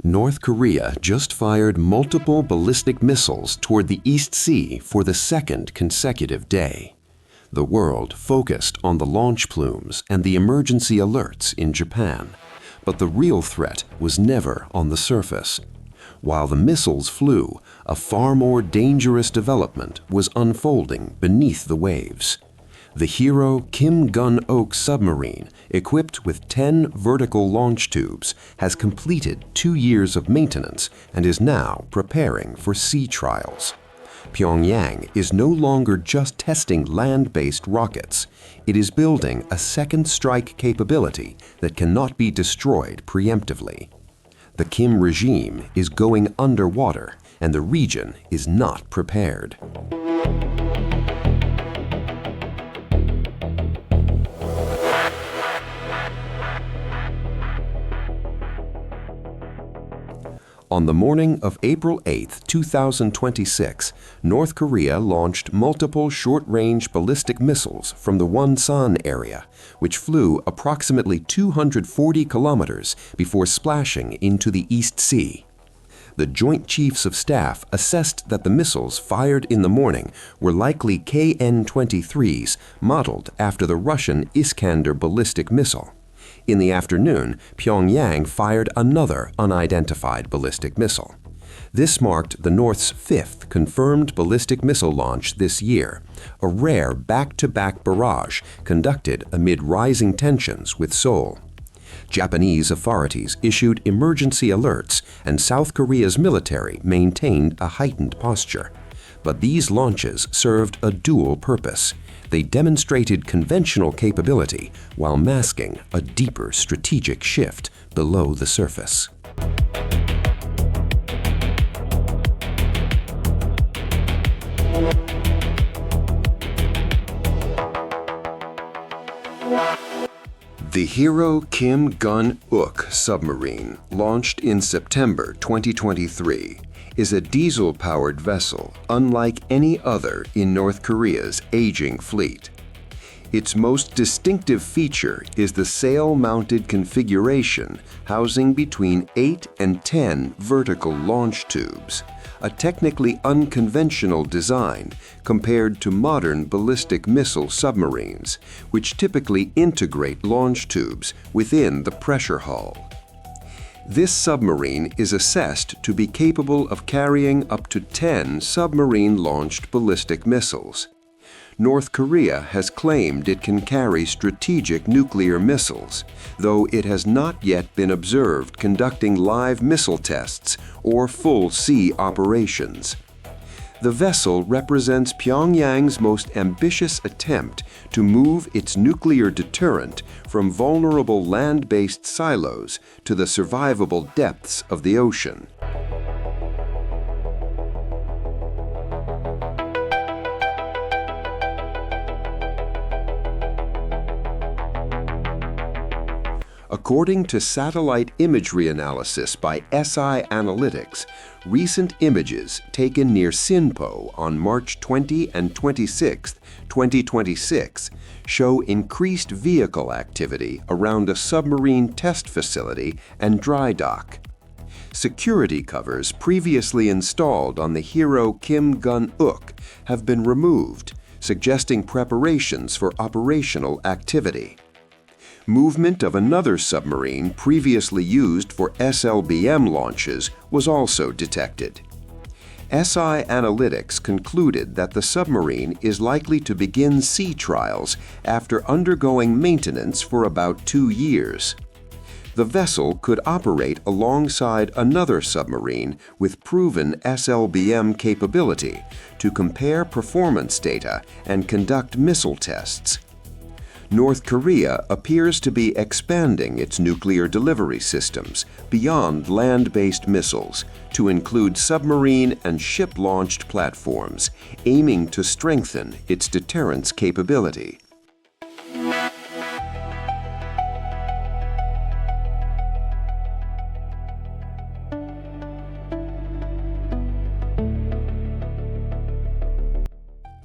North Korea just fired multiple ballistic missiles toward the East Sea for the second consecutive day. The world focused on the launch plumes and the emergency alerts in Japan, but the real threat was never on the surface. While the missiles flew, a far more dangerous development was unfolding beneath the waves. The Hero Kim Gun-ok submarine, equipped with 10 vertical launch tubes, has completed 2 years of maintenance and is now preparing for sea trials. Pyongyang is no longer just testing land-based rockets. It is building a second strike capability that cannot be destroyed preemptively. The Kim regime is going underwater, and the region is not prepared. On the morning of April 8, 2026, North Korea launched multiple short-range ballistic missiles from the Wonsan area, which flew approximately 240 kilometers before splashing into the East Sea. The Joint Chiefs of Staff assessed that the missiles fired in the morning were likely KN-23s modeled after the Russian Iskander ballistic missile. In the afternoon, Pyongyang fired another unidentified ballistic missile. This marked the North's 5th confirmed ballistic missile launch this year, a rare back-to-back barrage conducted amid rising tensions with Seoul. Japanese authorities issued emergency alerts, and South Korea's military maintained a heightened posture. But these launches served a dual purpose. They demonstrated conventional capability while masking a deeper strategic shift below the surface. The Hero Kim Gun-ok submarine, launched in September 2023, is a diesel-powered vessel unlike any other in North Korea's aging fleet. Its most distinctive feature is the sail-mounted configuration housing between 8 and 10 vertical launch tubes, a technically unconventional design compared to modern ballistic missile submarines, which typically integrate launch tubes within the pressure hull. This submarine is assessed to be capable of carrying up to 10 submarine-launched ballistic missiles. North Korea has claimed it can carry strategic nuclear missiles, though it has not yet been observed conducting live missile tests or full sea operations. The vessel represents Pyongyang's most ambitious attempt to move its nuclear deterrent from vulnerable land-based silos to the survivable depths of the ocean. According to satellite imagery analysis by SI Analytics, recent images taken near Sinpo on March 20 and 26, 2026, show increased vehicle activity around a submarine test facility and dry dock. Security covers previously installed on the Hero Kim Gun-ok have been removed, suggesting preparations for operational activity. Movement of another submarine previously used for SLBM launches was also detected. SI Analytics concluded that the submarine is likely to begin sea trials after undergoing maintenance for about 2 years. The vessel could operate alongside another submarine with proven SLBM capability to compare performance data and conduct missile tests. North Korea appears to be expanding its nuclear delivery systems beyond land-based missiles to include submarine and ship-launched platforms, aiming to strengthen its deterrence capability.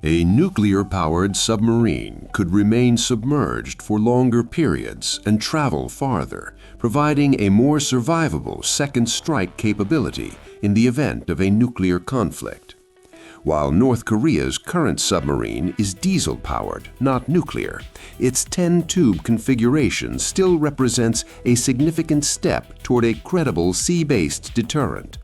A nuclear-powered submarine could remain submerged for longer periods and travel farther, providing a more survivable second strike capability in the event of a nuclear conflict. While North Korea's current submarine is diesel-powered, not nuclear, its 10-tube configuration still represents a significant step toward a credible sea-based deterrent.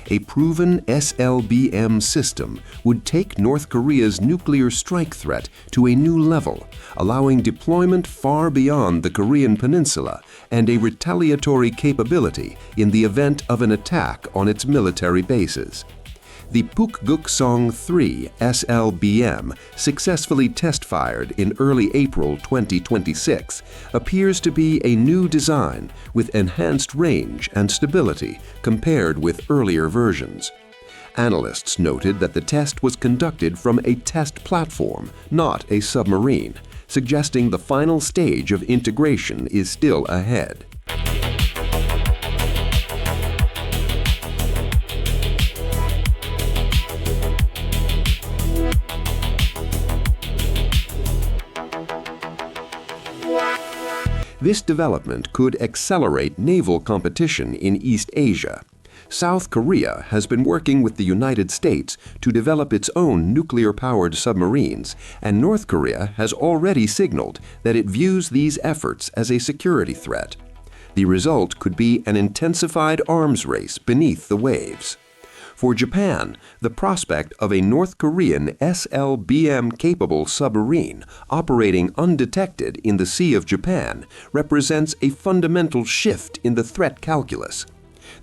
A proven SLBM system would take North Korea's nuclear strike threat to a new level, allowing deployment far beyond the Korean peninsula and a retaliatory capability in the event of an attack on its military bases. The Pukguksong-3 SLBM, successfully test-fired in early April 2026, appears to be a new design with enhanced range and stability compared with earlier versions. Analysts noted that the test was conducted from a test platform, not a submarine, suggesting the final stage of integration is still ahead. This development could accelerate naval competition in East Asia. South Korea has been working with the United States to develop its own nuclear-powered submarines, and North Korea has already signaled that it views these efforts as a security threat. The result could be an intensified arms race beneath the waves. For Japan, the prospect of a North Korean SLBM-capable submarine operating undetected in the Sea of Japan represents a fundamental shift in the threat calculus.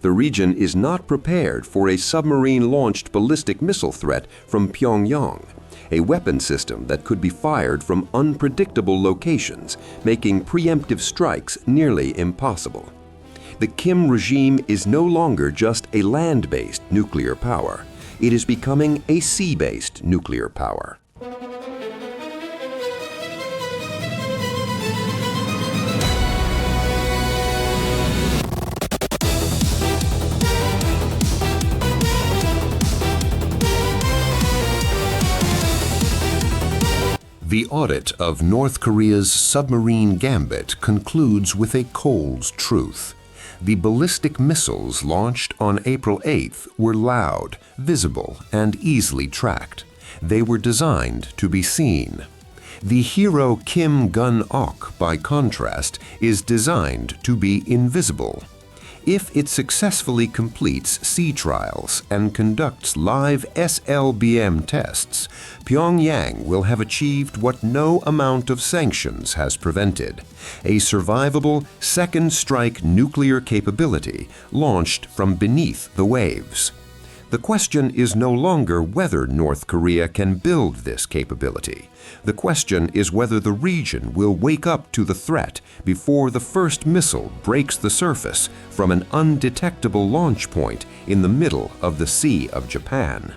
The region is not prepared for a submarine-launched ballistic missile threat from Pyongyang, a weapon system that could be fired from unpredictable locations, making preemptive strikes nearly impossible. The Kim regime is no longer just a land-based nuclear power. It is becoming a sea-based nuclear power. The audit of North Korea's submarine Gambit concludes with a cold truth. The ballistic missiles launched on April 8th were loud, visible, and easily tracked. They were designed to be seen. The Hero Kim Gun-ok, by contrast, is designed to be invisible. If it successfully completes sea trials and conducts live SLBM tests, Pyongyang will have achieved what no amount of sanctions has prevented: a survivable second strike nuclear capability launched from beneath the waves. The question is no longer whether North Korea can build this capability. The question is whether the region will wake up to the threat before the first missile breaks the surface from an undetectable launch point in the middle of the Sea of Japan.